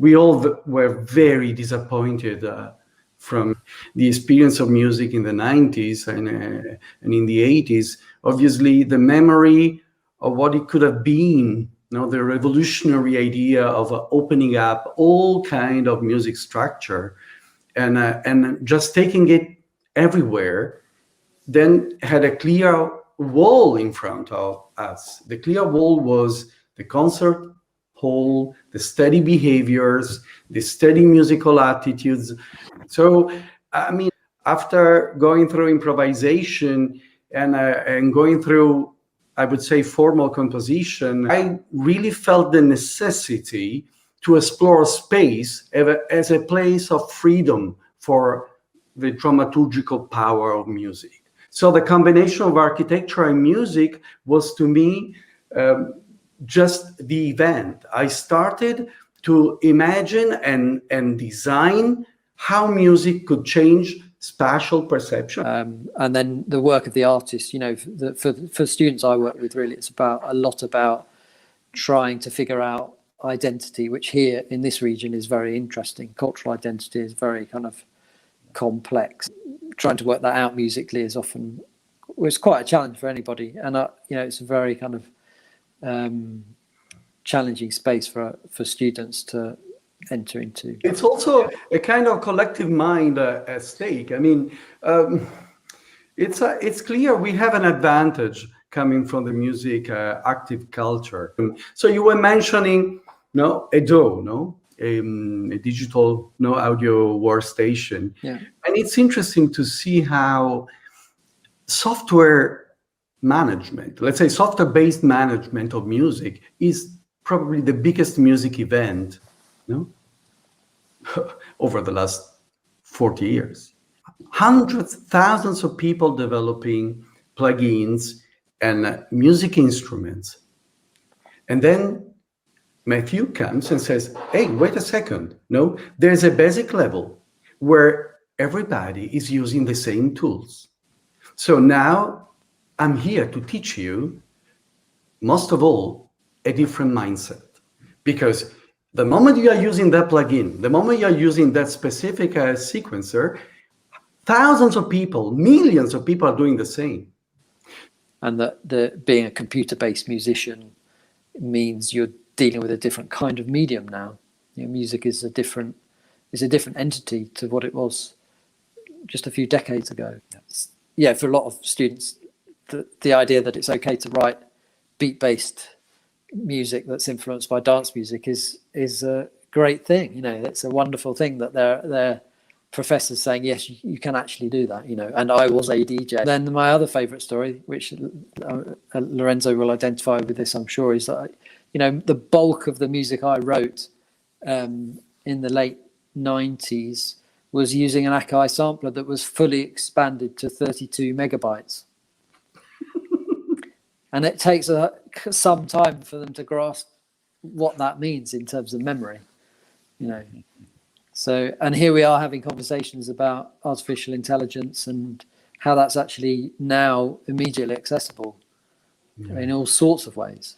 we all were very disappointed from the experience of music in the 90s and in the 80s. Obviously, the memory of what it could have been, the revolutionary idea of opening up all kind of music structure and just taking it everywhere, then had a clear wall in front of us. The clear wall was the concert hall, the steady behaviors, the steady musical attitudes. So, I mean, after going through improvisation and going through, I would say, formal composition, I really felt the necessity to explore space as a place of freedom for the dramaturgical power of music. So the combination of architecture and music was, to me, just the event. I started to imagine and design how music could change spatial perception. And then the work of the artist, for students I work with, really, it's a lot about trying to figure out identity, which here in this region is very interesting. Cultural identity is very kind of complex. Trying to work that out musically is often, it's quite a challenge for anybody. And, it's a very kind of challenging space for students to enter into. It's also a kind of collective mind at stake. I mean, it's clear we have an advantage coming from the music active culture. So you were mentioning, a DAW, a digital audio workstation. Yeah. And it's interesting to see how software management, let's say software-based management of music, is probably the biggest music event over the last 40 years. Hundreds, thousands of people developing plugins and music instruments. And then Matthew comes and says, hey, wait a second. No, there's a basic level where everybody is using the same tools. So now I'm here to teach you, most of all, a different mindset. Because the moment you are using that plugin, the moment you are using that specific sequencer, thousands of people, millions of people are doing the same. And that being a computer-based musician means you're dealing with a different kind of medium now. Music is a different entity to what it was just a few decades ago. Yeah, for a lot of students, the idea that it's okay to write beat-based music that's influenced by dance music is a great thing. It's a wonderful thing that their professors saying, yes, you can actually do that. And I was a DJ. Then my other favorite story, which Lorenzo will identify with this, I'm sure, is that the bulk of the music I wrote in the late 90s was using an Akai sampler that was fully expanded to 32 megabytes. And it takes some time for them to grasp what that means in terms of memory, So, and here we are having conversations about artificial intelligence and how that's actually now immediately accessible in all sorts of ways.